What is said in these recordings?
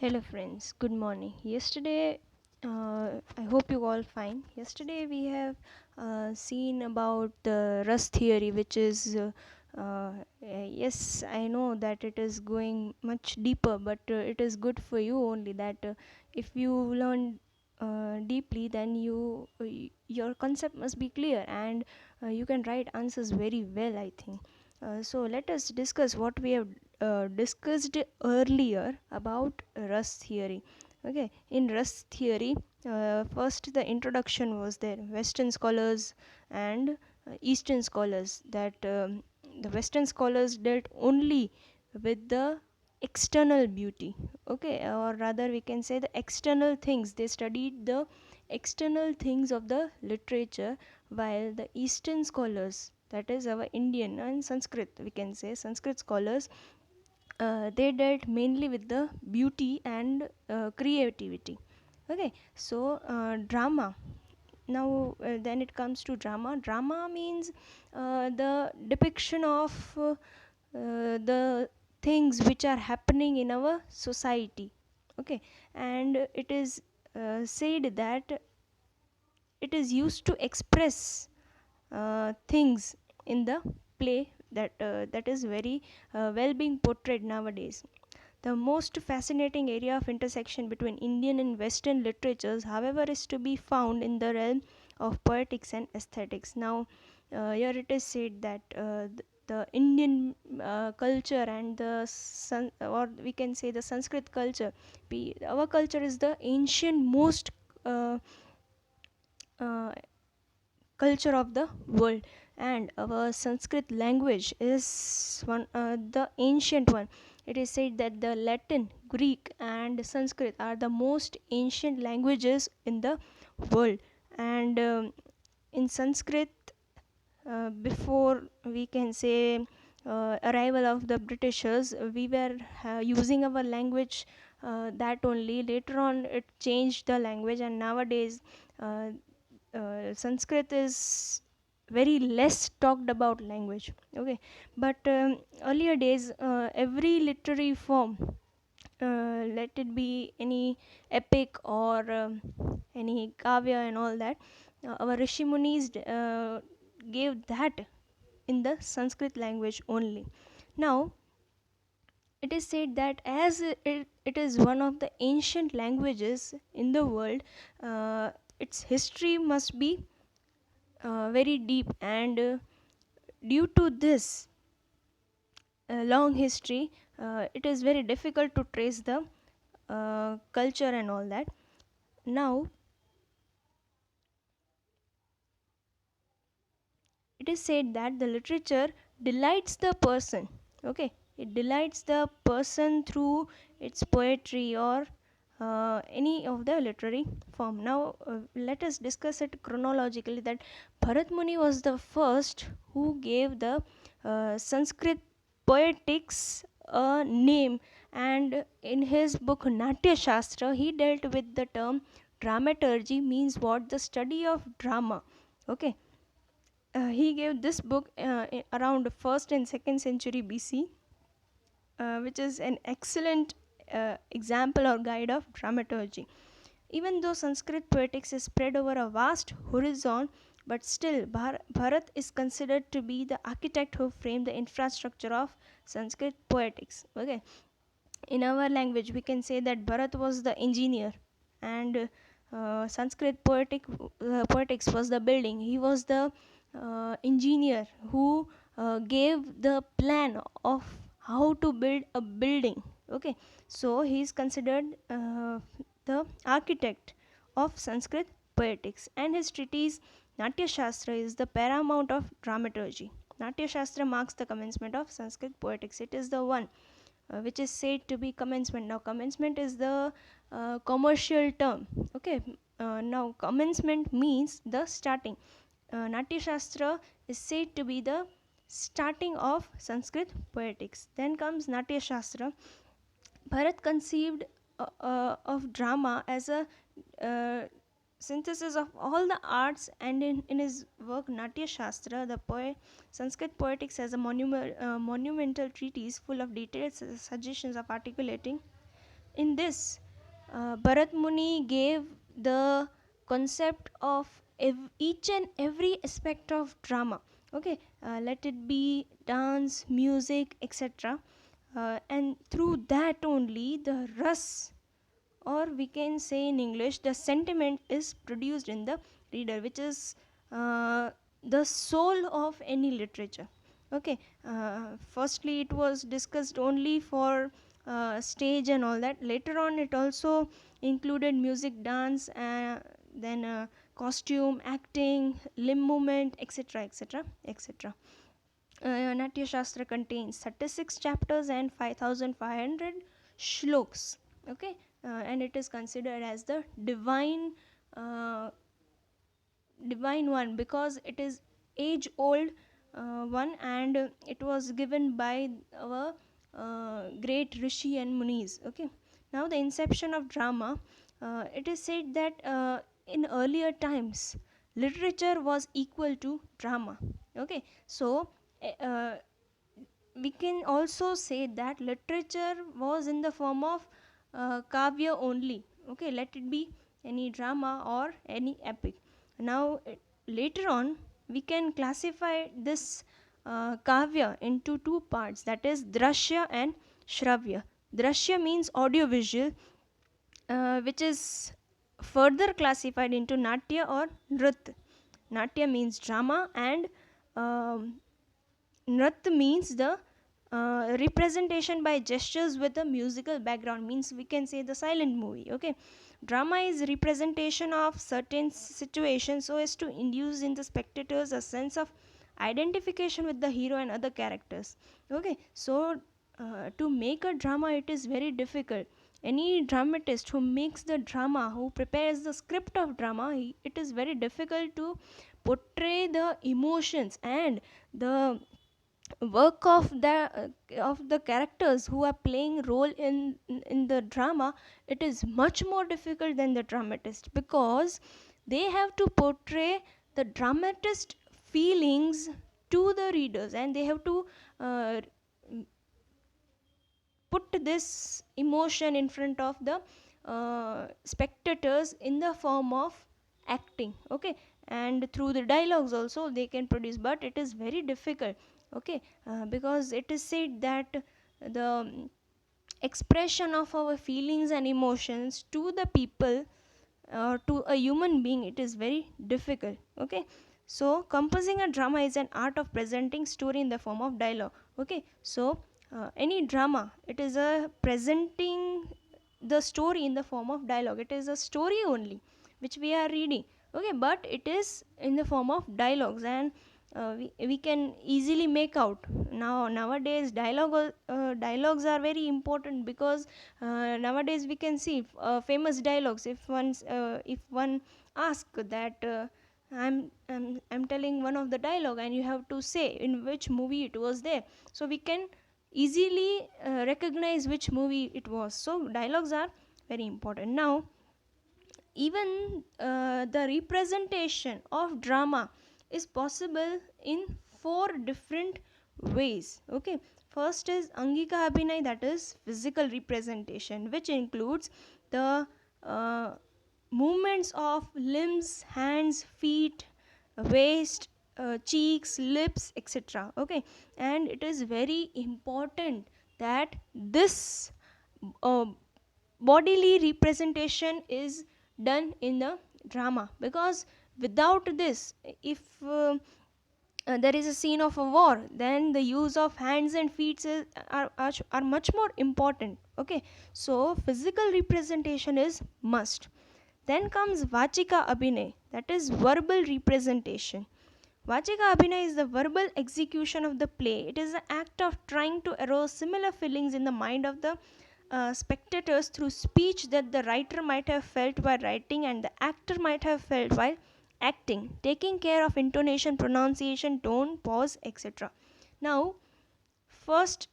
Hello, friends. Good morning. I hope you all fine. Yesterday, we have seen about the Rust theory, which is, yes, I know that it is going much deeper, but it is good for you only that if you learn deeply, then your concept must be clear and you can write answers very well, I think. So let us discuss what we have discussed earlier about Rust theory. Okay, in Rust theory, first the introduction was there. Western scholars and Eastern scholars. The Western scholars dealt only with the external beauty. Okay, or rather we can say the external things. They studied the external things of the literature, while the Eastern scholars, that is our Indian and Sanskrit, we can say Sanskrit scholars, they dealt mainly with the beauty and creativity. Okay, so drama. Now, then it comes to drama. Drama means the depiction of the things which are happening in our society. Okay, and it is said that it is used to express things in the play that is very well being portrayed nowadays. The most fascinating area of intersection between Indian and Western literatures, however, is to be found in the realm of poetics and aesthetics. Now, here it is said that the Indian culture and or we can say the Sanskrit culture, our culture is the ancient, most uh, uh, culture of the world, and our Sanskrit language is the ancient one. It is said that the Latin, Greek and Sanskrit are the most ancient languages in the world. And in Sanskrit, before we can say arrival of the Britishers, we were using our language that only. Later on it changed the language, and nowadays uh, Sanskrit is very less talked about language. Okay, but earlier days, every literary form, let it be any epic or any kavya and all that, our Rishi Munis gave that in the Sanskrit language only. Now, it is said that as it is one of the ancient languages in the world, its history must be very deep, and due to this long history, it is very difficult to trace the culture and all that. Now, it is said that the literature delights the person. Okay, it delights the person through its poetry or any of the literary form. Now, let us discuss it chronologically. That Bharat Muni was the first who gave the Sanskrit poetics a name, and in his book Natya Shastra, he dealt with the term dramaturgy, means what? The study of drama. Okay, he gave this book around 1st and 2nd century BC, which is an excellent example or guide of dramaturgy. Even though Sanskrit poetics is spread over a vast horizon, but still Bharat is considered to be the architect who framed the infrastructure of Sanskrit poetics. Okay, in our language we can say that Bharat was the engineer, and Sanskrit poetics was the building. He was the engineer who gave the plan of how to build a building. Okay, so he is considered the architect of Sanskrit poetics, and his treatise Natya Shastra is the paramount of dramaturgy. Natya Shastra marks the commencement of Sanskrit poetics. It is the one which is said to be commencement. Now, commencement is the commercial term. Okay, now commencement means the starting. Natya Shastra is said to be the starting of Sanskrit poetics. Then comes Natya Shastra. Bharat conceived of drama as a uh, synthesis of all the arts, and in his work Natya Shastra, the Sanskrit poetics as a monumental treatise full of detailed suggestions of articulating in this, Bharat Muni gave the concept of each and every aspect of drama. Okay, let it be dance, music, etc. And through that only the ras, or we can say in English, the sentiment is produced in the reader, which is uh, the soul of any literature. Okay, firstly it was discussed only for stage and all that. Later on it also included music, dance, then costume, acting, limb movement, etc., etc., etc. Natya Shastra contains 36 chapters and 5500 shloks. Okay, and it is considered as the uh, divine one, because it is age old one, and it was given by our great rishi and munis. Okay, now the inception of drama, it is said that in earlier times literature was equal to drama. Okay, so uh, we can also say that literature was in the form of kavya only. Okay, let it be any drama or any epic. Now later on we can classify this kavya into two parts, that is drashya and shravya. Drashya means audio visual, which is further classified into natya or nrit. Natya means drama, and um, Nrit means the representation by gestures with a musical background, means we can say the silent movie. Okay, drama is representation of certain situations so as to induce in the spectators a sense of identification with the hero and other characters. Okay, so to make a drama it is very difficult. Any dramatist who makes the drama, who prepares the script of drama, it is very difficult to portray the emotions and the work of the characters who are playing role in the drama. It is much more difficult than the dramatist, because they have to portray the dramatist feelings to the readers, and they have to uh, put this emotion in front of the spectators in the form of acting. Okay, and through the dialogues also they can produce, but it is very difficult. Okay, because it is said that the expression of our feelings and emotions to the people, to a human being, it is very difficult. Okay, so composing a drama is an art of presenting story in the form of dialogue. Okay, so any drama, it is a presenting the story in the form of dialogue. It is a story only which we are reading. Okay, but it is in the form of dialogues, and we can easily make out. Now nowadays dialogues are very important, because nowadays we can see famous dialogues. If one ask that I'm telling one of the dialogue, and you have to say in which movie it was there, so we can easily recognize which movie it was. So dialogues are very important. Now even the representation of drama is possible in four different ways. Okay, first is angika abhinay, that is physical representation, which includes the uh, movements of limbs, hands, feet, waist, cheeks, lips, etc. Okay, and it is very important that this uh, bodily representation is done in the drama, because without this, if there is a scene of a war, then the use of hands and feet are much more important. Okay, so physical representation is must. Then comes vachika abhinay, that is verbal representation. Vachika abhinay is the verbal execution of the play. It is the act of trying to arouse similar feelings in the mind of the spectators through speech that the writer might have felt while writing and the actor might have felt while acting, taking care of intonation, pronunciation, tone, pause, etc. Now, first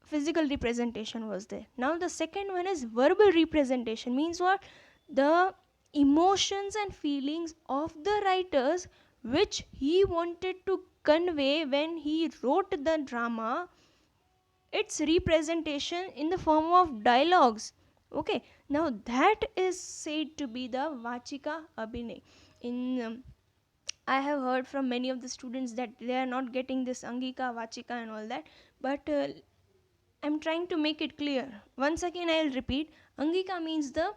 physical representation was there. Now, the second one is verbal representation, means what? The emotions and feelings of the writers which he wanted to convey when he wrote the drama, its representation in the form of dialogues. Okay, now that is said to be the Vachika Abhinay. In I have heard from many of the students that they are not getting this Angika, Vachika and all that, but I'm trying to make it clear. Once again, I'll repeat. Angika means the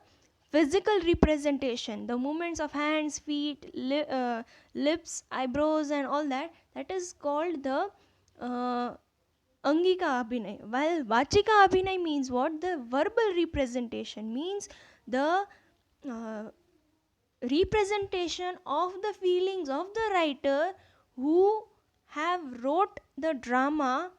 physical representation, the movements of hands, feet, lips, eyebrows, and all that. That is called the uh, Angika Abhinay. While Vachika Abhinay means what? The verbal representation means the uh, representation of the feelings of the writer who have wrote the drama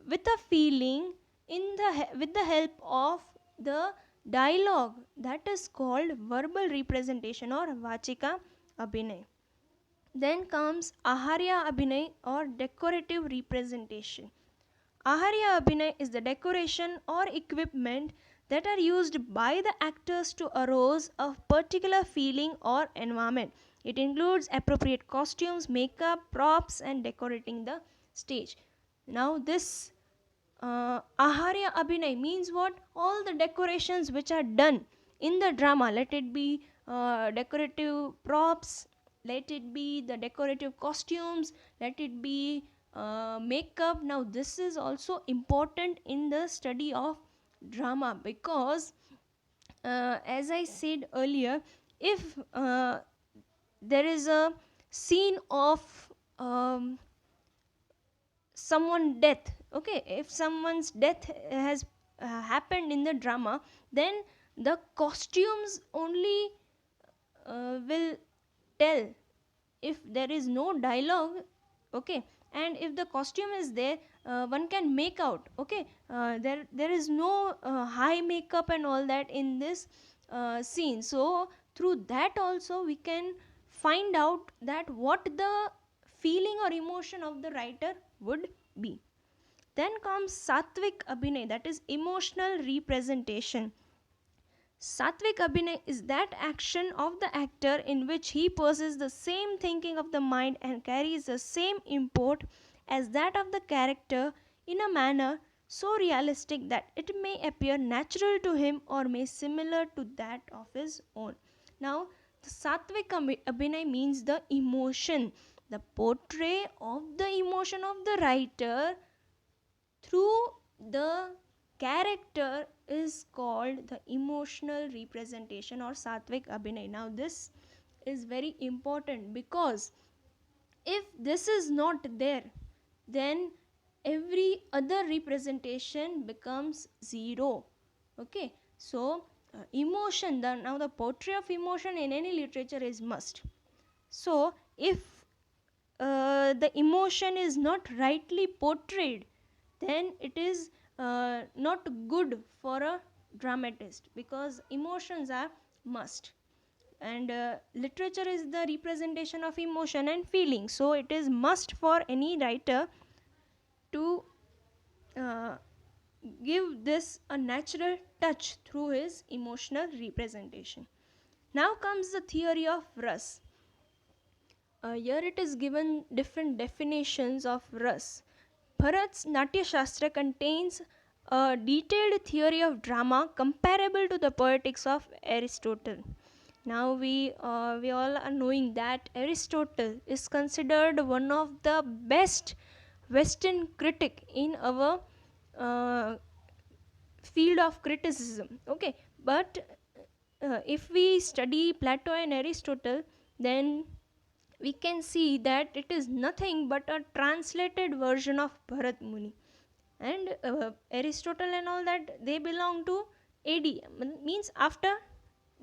with a feeling with the help of the dialogue. That is called verbal representation or Vachika Abhinay. Then comes Aharya Abhinay or decorative representation. Aharya Abhinay is the decoration or equipment that are used by the actors to arouse a particular feeling or environment. It includes appropriate costumes, makeup, props, and decorating the stage. Now, this Aharya Abhinay means what? All the decorations which are done in the drama, let it be decorative props, let it be the decorative costumes, let it be makeup. Now, this is also important in the study of drama because, as I said earlier, if there is a scene of um, someone death, okay, if someone's death has happened in the drama, then the costumes only will tell if there is no dialogue, okay, and if the costume is there, one can make out, okay, there is no high makeup and all that in this scene. So through that also we can find out that what the feeling or emotion of the writer would be. Then comes Satvik Abhinay, that is emotional representation. Satvik Abhinay is that action of the actor in which he possesses the same thinking of the mind and carries the same import as that of the character in a manner so realistic that it may appear natural to him or may similar to that of his own. Now, the Satvik Abhinay means the emotion, the portray of the emotion of the writer through the character is called the emotional representation or Satvik Abhinay. Now, this is very important because if this is not there, then every other representation becomes zero. Okay, so emotion, now the portray of emotion in any literature is must. So, if the emotion is not rightly portrayed, then it is not good for a dramatist because emotions are must, and literature is the representation of emotion and feeling, so it is must for any writer to uh, give this a natural touch through his emotional representation. Now comes the theory of ras. Here it is given different definitions of ras. Bharat's Natya Shastra contains a detailed theory of drama comparable to the Poetics of Aristotle. Now we all are knowing that Aristotle is considered one of the best Western critic in our uh, field of criticism. Okay, but if we study Plato and Aristotle, then we can see that it is nothing but a translated version of Bharat Muni. And Aristotle and all that, they belong to AD, means after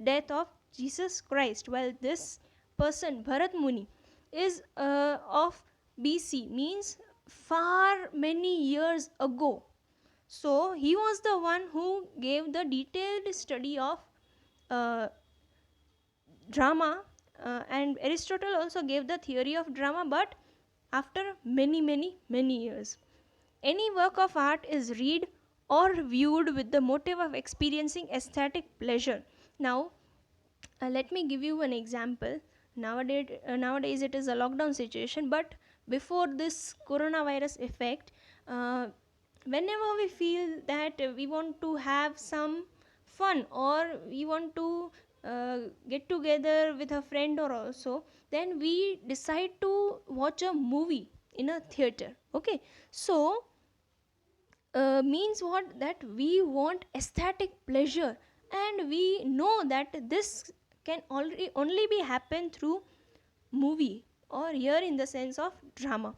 death of Jesus Christ, while this person Bharat Muni is of BC, means far many years ago. So he was the one who gave the detailed study of uh, drama, and Aristotle also gave the theory of drama, but after many years. Any work of art is read or viewed with the motive of experiencing aesthetic pleasure. Now, let me give you an example. Nowadays it is a lockdown situation, but before this coronavirus effect, whenever we feel that we want to have some fun, or we want to get together with a friend or also, then we decide to watch a movie in a theater. Okay, so means what, that we want aesthetic pleasure, and we know that this can already only be happen through movie, or here in the sense of drama.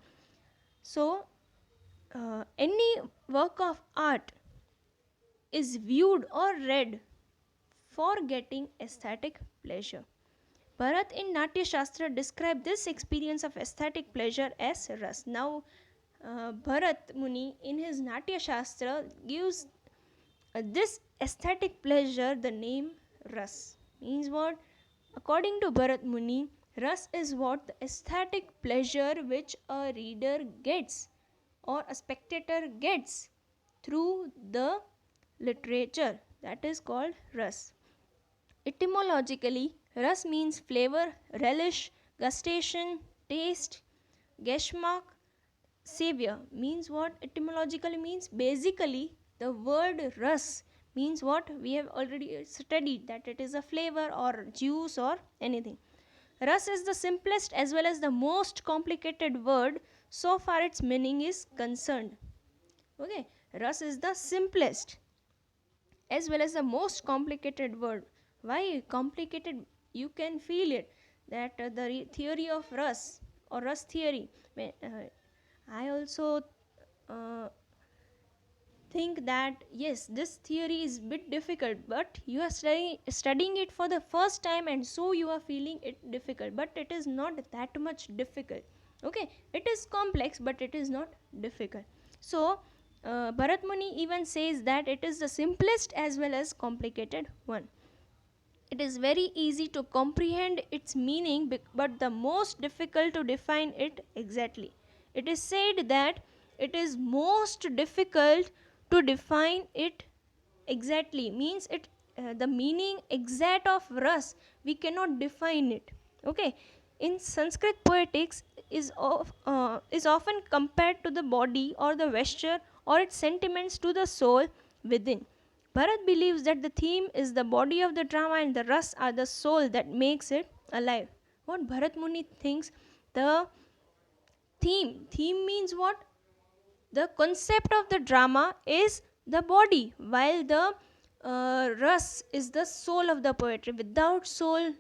So any work of art is viewed or read for getting aesthetic pleasure. Bharat in Natya Shastra described this experience of aesthetic pleasure as ras. Now, Bharat Muni in his Natya Shastra gives this aesthetic pleasure the name ras. Means what? According to Bharat Muni, ras is what? The aesthetic pleasure which a reader gets or a spectator gets through the literature, that is called ras. Etymologically, ras means flavor, relish, gustation, taste, geschmack, savior. Means what? Etymologically means, basically the word ras means what? We have already studied that it is a flavor or juice or anything. Ras is the simplest as well as the most complicated word so far its meaning is concerned. Okay, ras is the simplest as well as the most complicated word. Why complicated? You can feel it that the theory of ras or ras theory. I also uh, think that yes, this theory is bit difficult, but you are studying it for the first time, and so you are feeling it difficult, but it is not that much difficult. Okay, it is complex, but it is not difficult. So Bharat Muni even says that it is the simplest as well as complicated one. It is very easy to comprehend its meaning, but the most difficult to define it exactly. It is said that it is most difficult to define it exactly. Means it the meaning exact of ras we cannot define it. Okay, in Sanskrit poetics is often compared to the body or the vesture or its sentiments to the soul within. Bharat believes that the theme is the body of the drama and the ras are the soul that makes it alive. What Bharat Muni thinks, the theme means what? The concept of the drama is the body, while the ras is the soul of the poetry. Without soul,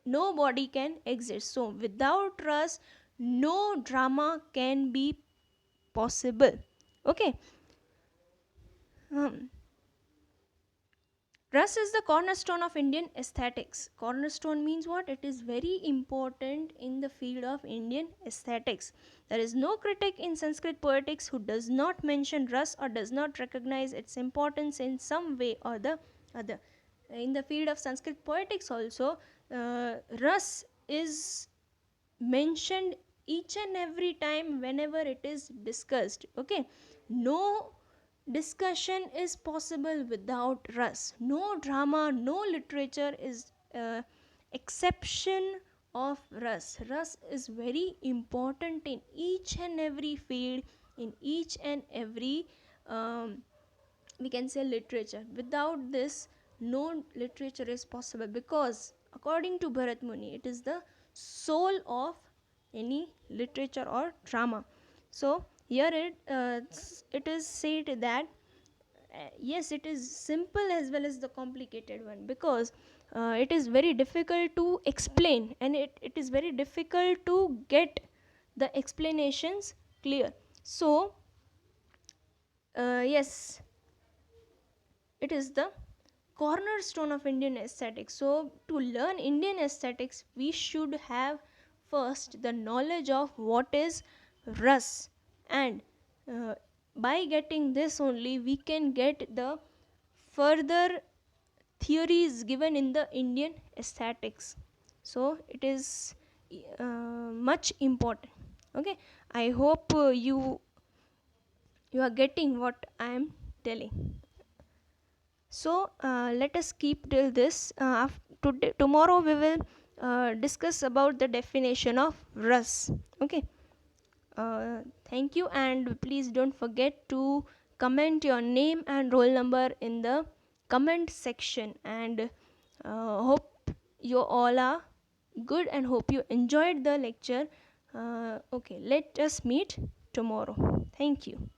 no body can exist. So, without ras, no drama can be possible. Okay. Um, Ras is the cornerstone of Indian aesthetics. Cornerstone means what? It is very important in the field of Indian aesthetics. There is no critic in Sanskrit poetics who does not mention ras or does not recognize its importance in some way or the other. In the field of Sanskrit poetics also, ras is mentioned each and every time whenever it is discussed. Okay, no discussion is possible without ras. No drama, no literature is exception of ras. Ras is very important in each and every field, in each and every we can say literature. Without this, no literature is possible, because according to Bharat Muni, it is the soul of any literature or drama. So here it is said that yes, it is simple as well as the complicated one, because it is very difficult to explain, and it is very difficult to get the explanations clear. So yes, it is the cornerstone of Indian aesthetics. So, to learn Indian aesthetics, we should have first the knowledge of what is ras, and by getting this only, we can get the further theories given in the Indian aesthetics. So, it is much important. Okay, I hope you are getting what I am telling. So let us keep till this. Tomorrow we will discuss about the definition of ras. Okay. Thank you, and please don't forget to comment your name and roll number in the comment section. And hope you all are good and hope you enjoyed the lecture. Okay, let us meet tomorrow. Thank you.